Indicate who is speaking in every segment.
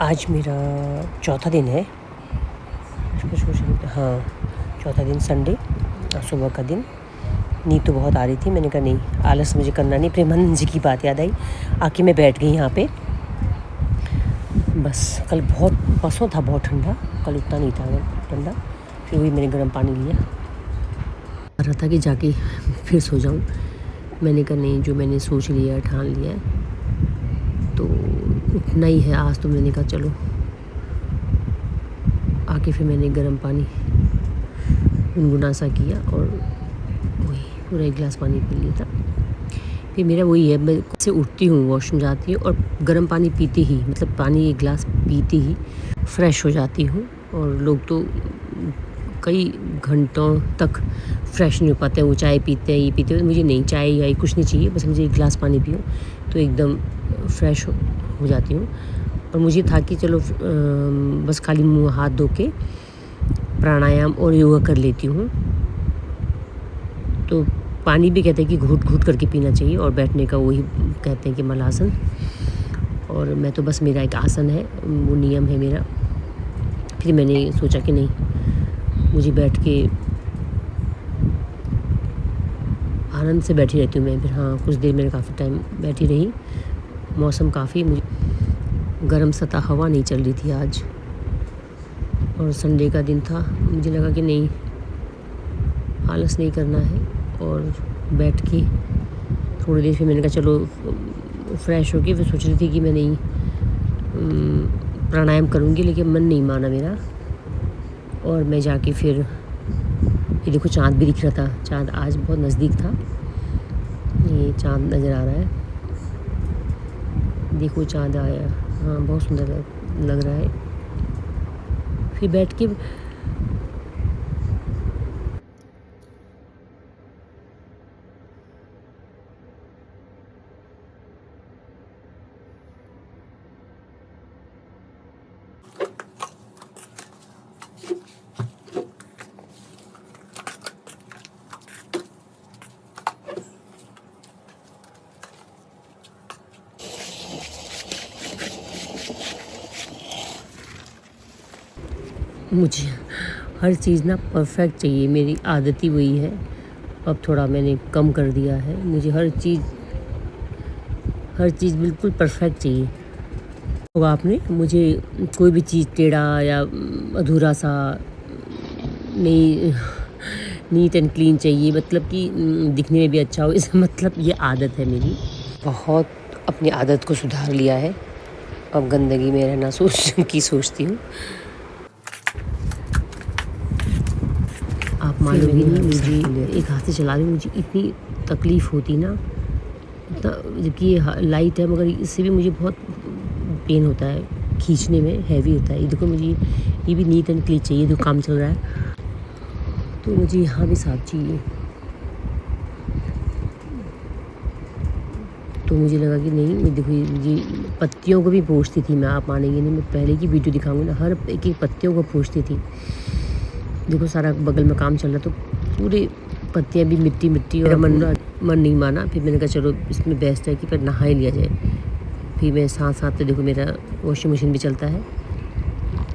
Speaker 1: आज मेरा चौथा दिन है। हाँ, चौथा दिन संडे, सुबह का दिन। नींद तो बहुत आ रही थी, मैंने कहा नहीं आलस मुझे करना नहीं। प्रेमानंद जी की बात याद आई, आके मैं बैठ गई यहाँ पे। बस कल परसों था बहुत ठंडा, कल उतना नहीं था ठंडा। फिर वही मैंने गर्म पानी लिया, रहा था कि जाके फिर सो जाऊँ। मैंने कहा नहीं, जो मैंने सोच लिया ठान लिया तो उतना ही है आज। तो मैंने कहा चलो, आके फिर मैंने गर्म पानी गुनगुना सा किया और वही पूरा एक गिलास पानी पी लिया था। फिर मेरा वही है, मैं से उठती हूँ, वॉशरूम जाती हूँ और गर्म पानी पीती ही, मतलब पानी एक गिलास पीती ही फ्रेश हो जाती हूँ। और लोग तो कई घंटों तक फ्रेश नहीं हो पाते हैं, वो चाय पीते हैं, ये पीते हैं। मुझे नहीं, चाय या कुछ नहीं चाहिए, बस मुझे एक गिलास पानी पियो तो एकदम फ्रेश हो जाती हूँ। और मुझे था कि चलो बस खाली मुँह हाथ धो के प्राणायाम और योगा कर लेती हूँ। तो पानी भी कहते हैं कि घूट घूट करके पीना चाहिए, और बैठने का वही कहते हैं कि मलासन। और मैं तो बस, मेरा एक आसन है, वो नियम है मेरा। फिर मैंने सोचा कि नहीं, मुझे बैठ के आनंद से बैठी रहती हूँ मैं। फिर हाँ, कुछ देर मैंने काफ़ी टाइम बैठी रही। मौसम काफ़ी गर्म सतह हवा नहीं चल रही थी आज, और संडे का दिन था। मुझे लगा कि नहीं, आलस नहीं करना है, और बैठ के थोड़ी देर। फिर मैंने कहा चलो फ्रेश होके फिर सोच रही थी कि मैं नहीं प्राणायाम करूँगी, लेकिन मन नहीं माना मेरा। और मैं जाके फिर, ये देखो चाँद भी दिख रहा था। चाँद आज बहुत नज़दीक था, ये चाँद नज़र आ रहा है, देखो चाँद आया। हाँ, बहुत सुंदर लग रहा है। फिर बैठ के मुझे हर चीज़ ना परफेक्ट चाहिए, मेरी आदत ही वही है। अब थोड़ा मैंने कम कर दिया है, मुझे हर चीज़ बिल्कुल परफेक्ट चाहिए। तो आपने मुझे कोई भी चीज़ टेढ़ा या अधूरा सा नहीं, नीट एंड क्लीन चाहिए, मतलब कि दिखने में भी अच्छा हो। इसका मतलब ये आदत है मेरी। बहुत अपनी आदत को सुधार लिया है, अब गंदगी में रहना सोचती हूँ। आप मानोगी नहीं, मुझे एक हाथ से चला रही हूँ, मुझे इतनी तकलीफ़ होती ना, इतना, जबकि ये लाइट है मगर इससे भी मुझे बहुत पेन होता है, खींचने में हैवी होता है। ये देखो, मुझे ये भी नीट एंड क्लीन चाहिए, जो काम चल रहा है, तो मुझे यहाँ भी साफ चाहिए। तो मुझे लगा कि नहीं, मैं देखो ये पत्तियों को भी पोंछती थी मैं, आप मानेंगे नहीं, मैं पहले की वीडियो दिखाऊंगी ना, हर एक एक पत्तियों को पोंछती थी। देखो सारा बगल में काम चल रहा, तो पूरे पत्तियाँ भी मिट्टी। और मन नहीं माना। फिर मैंने कहा चलो इसमें बेस्ट है कि फिर नहा ही लिया जाए। फिर मैं साथ तो देखो मेरा वॉशिंग मशीन भी चलता है।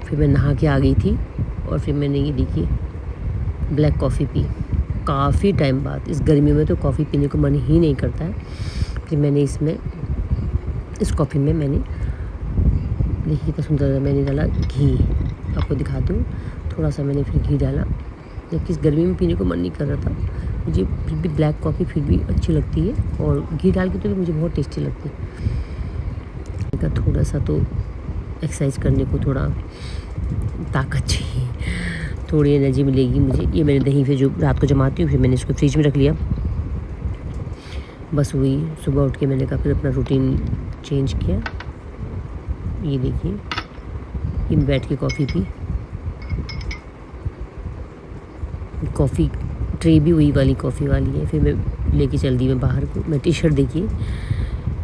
Speaker 1: फिर मैं नहा के आ गई थी, और फिर मैंने ये देखिए ब्लैक कॉफ़ी पी, काफ़ी टाइम बाद। इस गर्मी में तो कॉफ़ी पीने को मन ही नहीं करता है। फिर मैंने इस कॉफ़ी में मैंने, देखिए कितना सुंदर, मैंने डाला घी, आपको दिखाती हूँ। थोड़ा सा मैंने फिर घी डाला, जबकि इस गर्मी में पीने को मन नहीं कर रहा था मुझे, फिर भी ब्लैक कॉफ़ी फिर भी अच्छी लगती है, और घी डाल के तो भी मुझे बहुत टेस्टी लगती है। थोड़ा सा तो एक्सरसाइज करने को थोड़ा ताकत चाहिए, थोड़ी एनर्जी मिलेगी मुझे। ये मैंने दही फिर जो रात को जमाती हूँ, फिर मैंने इसको फ्रिज में रख लिया। बस वही सुबह उठ के मैंने कहा फिर अपना रूटीन चेंज किया। ये देखिए, इन बैठ के कॉफ़ी पी, कॉफ़ी ट्रे भी वही वाली कॉफ़ी वाली है। फिर मैं लेके चल दी मैं बाहर को। मैं टी शर्ट, देखिए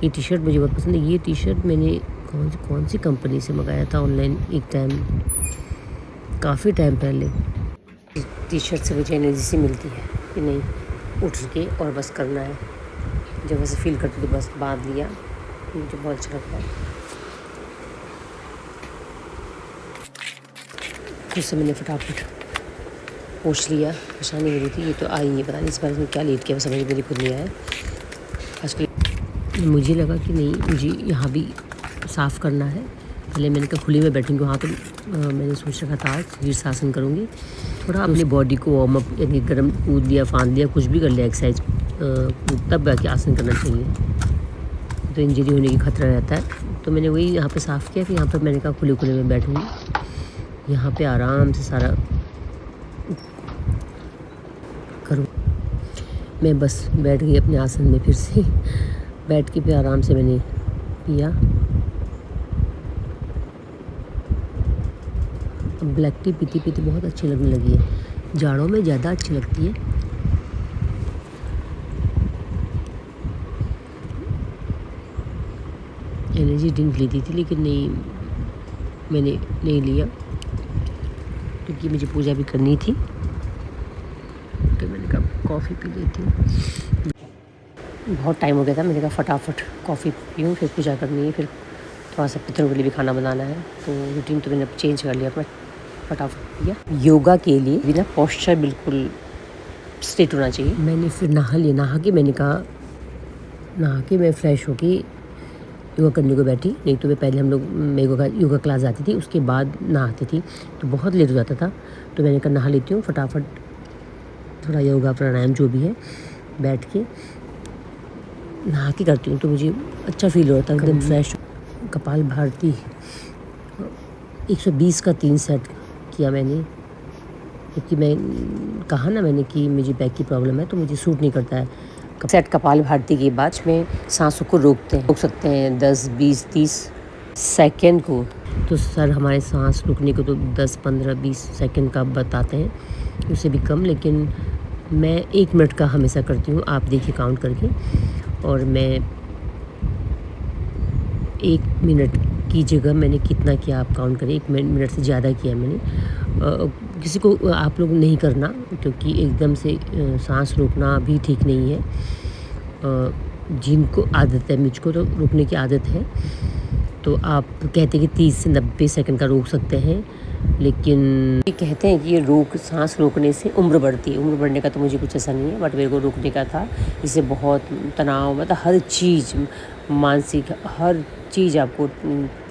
Speaker 1: ये टी शर्ट मुझे बहुत पसंद है। ये टी शर्ट मैंने कौन सी कंपनी से मंगाया था ऑनलाइन एक टाइम, काफ़ी टाइम पहले। टी शर्ट से मुझे एनर्जी सी मिलती है कि नहीं, उठ के और बस करना है। जब ऐसे फील करती तो बस बांध लिया, मुझे बहुत अच्छा लगता है। फिर से मैंने फटाफट पोंछ लिया, परेशानी हो रही थी। ये तो आई नहीं, पता नहीं इस बार इसमें क्या लेट किया, समझ मेरी खुद नहीं आया। आजकल मुझे लगा कि नहीं, मुझे यहाँ भी साफ़ करना है। पहले मैंने कहा खुले में बैठूँगी वहाँ, तो मैंने सोच रखा था शीर्षासन करूँगी। थोड़ा अपनी बॉडी को वार्म अप, यानी गर्म कूद लिया, फांद लिया, कुछ भी कर लिया एक्सरसाइज, तब जाके आसन करना चाहिए। तो इंजरी होने की खतरा रहता है। तो मैंने वही यहाँ पे साफ़ किया। फिर यहाँ पर मैंने कहा खुले खुले में बैठूँगी, यहाँ पे आराम से सारा करूँ। मैं बस बैठ गई अपने आसन में, फिर से बैठ के फिर आराम से मैंने पिया। अब ब्लैक टी पीती पीती बहुत अच्छी लगने लगी है, जाड़ों में ज़्यादा अच्छी लगती है। एनर्जी ड्रिंक लेती थी, लेकिन नहीं, मैंने नहीं लिया क्योंकि मुझे पूजा भी करनी थी। तो मैंने कहा कॉफ़ी पी लेती हूँ। बहुत टाइम हो गया था, मैंने कहा फटाफट कॉफ़ी पीऊँ, फिर पूजा करनी है, फिर थोड़ा सा पितरों के लिए भी खाना बनाना है। तो रूटीन तो मैंने अब चेंज कर लिया अपना, फटाफट किया। योगा के लिए भी ना पोस्चर बिल्कुल स्ट्रेट होना चाहिए। मैंने फिर नहा लिया, नहा के मैंने कहा, नहा के मैं फ़्रेश होके योगा करने को बैठी। नहीं तो मैं पहले, हम लोग मैं योगा क्लास जाती थी, उसके बाद नहाती थी, तो बहुत लेट हो जाता था। तो मैंने कहा नहा लेती हूँ फटाफट, थोड़ा योगा प्राणायाम जो भी है बैठ के नहा के करती हूँ, तो मुझे अच्छा फील होता है, एकदम फ्रेश। कपाल भारती 120 का 3 सेट किया मैंने, क्योंकि मैं कहा ना मैंने कि मुझे बैक की प्रॉब्लम है, तो मुझे सूट नहीं करता है। सेट कपाल भारती के बाद में सांसों को रोक सकते हैं 10, 20, 30 सेकंड को। तो सर हमारे सांस रुकने को तो 10, 15, 20 सेकंड का बताते हैं, उससे भी कम, लेकिन मैं 1 मिनट का हमेशा करती हूँ। आप देखिए काउंट करके, और मैं 1 मिनट की जगह मैंने कितना किया आप काउंट करें, 1 मिनट से ज़्यादा किया मैंने। किसी को आप लोग नहीं करना, क्योंकि एकदम से सांस रोकना भी ठीक नहीं है। जिनको आदत है, मुझको तो रोकने की आदत है, तो आप कहते हैं कि 30 से 90 सेकंड का रोक सकते हैं, लेकिन ये कहते हैं कि ये सांस रोकने से उम्र बढ़ती है। उम्र बढ़ने का तो मुझे कुछ ऐसा नहीं है, बट मेरे को रोकने का था। इससे बहुत तनाव, मतलब हर चीज़, मानसिक हर चीज़, आपको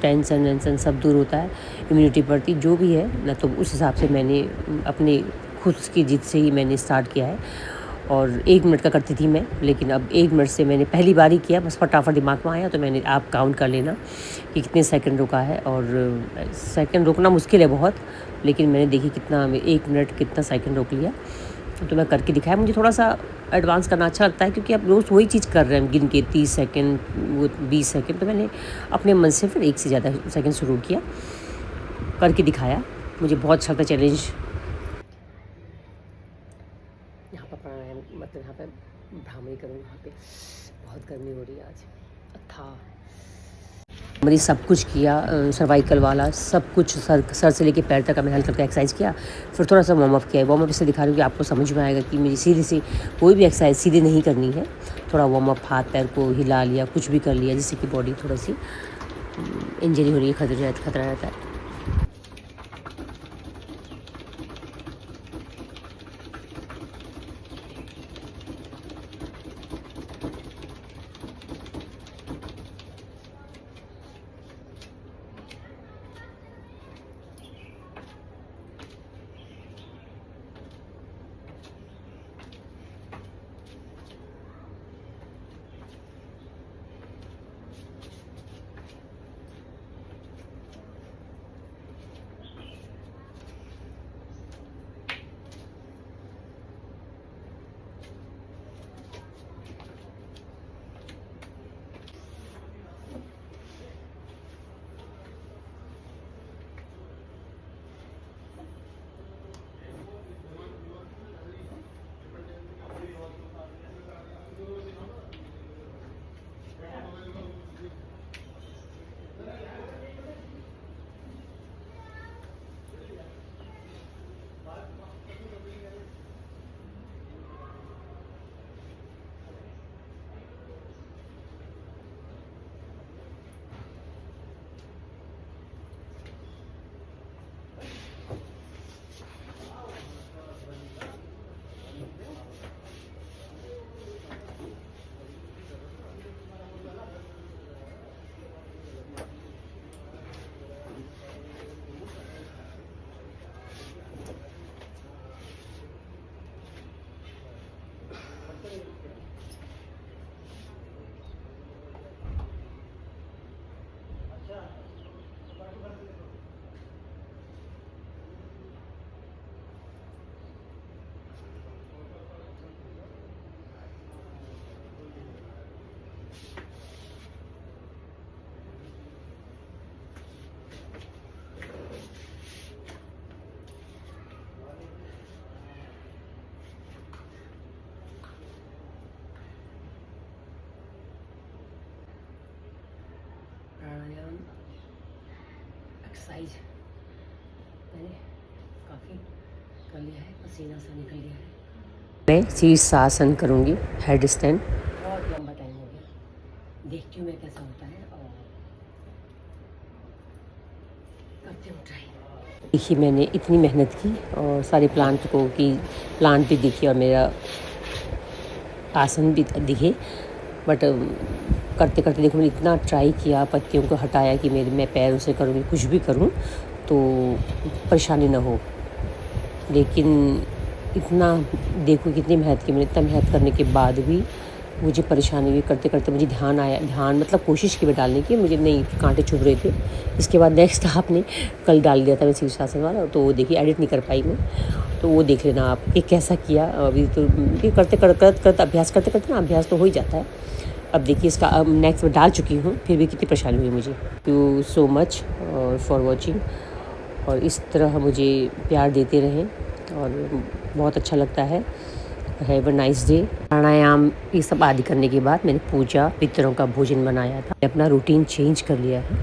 Speaker 1: टेंशन वेंशन सब दूर होता है, इम्यूनिटी बढ़ती जो भी है ना। तो उस हिसाब से मैंने अपने खुद की जिद से ही मैंने स्टार्ट किया है। और 1 मिनट का करती थी मैं, लेकिन अब 1 मिनट से मैंने पहली बार ही किया, बस फटाफट दिमाग में आया, तो मैंने, आप काउंट कर लेना कि कितने सेकंड रुका है। और सेकंड रोकना मुश्किल है बहुत, लेकिन मैंने देखी कितना, 1 मिनट कितना सेकंड रोक लिया, तो मैं करके दिखाया। मुझे थोड़ा सा एडवांस करना अच्छा लगता है, क्योंकि आप रोज़ वही चीज़ कर रहे हैं गिन के, 30 सेकंड, वो 20 सेकंड। तो मैंने अपने मन से फिर 1 से ज़्यादा सेकंड शुरू किया, करके दिखाया। मुझे बहुत अच्छा लगता चैलेंज। यहाँ पर प्राणायाम, मतलब यहाँ पे भ्रामरी करूँ, यहाँ पे बहुत गर्मी हो रही है आज, था मेरी सब कुछ किया, सर्वाइकल वाला सब कुछ, सर से लेके पैर तक का मैंने हल्का हल्का एक्सरसाइज किया। फिर थोड़ा सा वार्म अप किया। वार्म अप इससे दिखा रही हूँ कि आपको समझ में आएगा कि मुझे सीधे से कोई भी एक्सरसाइज सीधे नहीं करनी है। थोड़ा वार्म अप, हाथ पैर को हिला लिया, कुछ भी कर लिया, जिससे कि बॉडी थोड़ी सी इंजरी होने की खतरा रहता है। एक्सरसाइज मैंने काफ़ी कर लिया है, पसीना सा निकल गया है। मैं शीर्षासन करूँगी, हेड स्टैंड। बहुत लंबा टाइम हो गया, देखती हूँ मैं कैसा होता है और करती हूँ ट्राई। देखिए मैंने इतनी मेहनत की और सारे प्लांट भी दिखे और मेरा आसन भी दिखे, बट करते करते देखो मैंने इतना ट्राई किया, पत्तियों को हटाया कि मैं पैरों से करूँगी, कुछ भी करूँ तो परेशानी ना हो, लेकिन इतना देखो कितनी मेहनत की मैंने। इतना मेहनत करने के बाद भी मुझे परेशानी हुई। करते करते मुझे ध्यान मतलब कोशिश की मैं डालने की, मुझे नहीं, कांटे चुभ रहे थे। इसके बाद नेक्स्ट आपने कल डाल दिया था मैं शीर्षासन वाला, तो वो देखिए एडिट नहीं कर पाई मैं, तो वो देख लेना आप कि कैसा किया। अभी तो ये करते अभ्यास करते करते ना अभ्यास तो हो ही जाता है। अब देखिए इसका अब नेक्स्ट मैं डाल चुकी हूँ, फिर भी कितनी परेशानी हुई मुझे। Thank you so much for watching, और इस तरह मुझे प्यार देते रहें और बहुत अच्छा लगता है। Have a nice day. Pranayama ये सब आदि करने के बाद मैंने पूजा, पितरों का भोजन बनाया था। अपना रूटीन चेंज कर लिया है।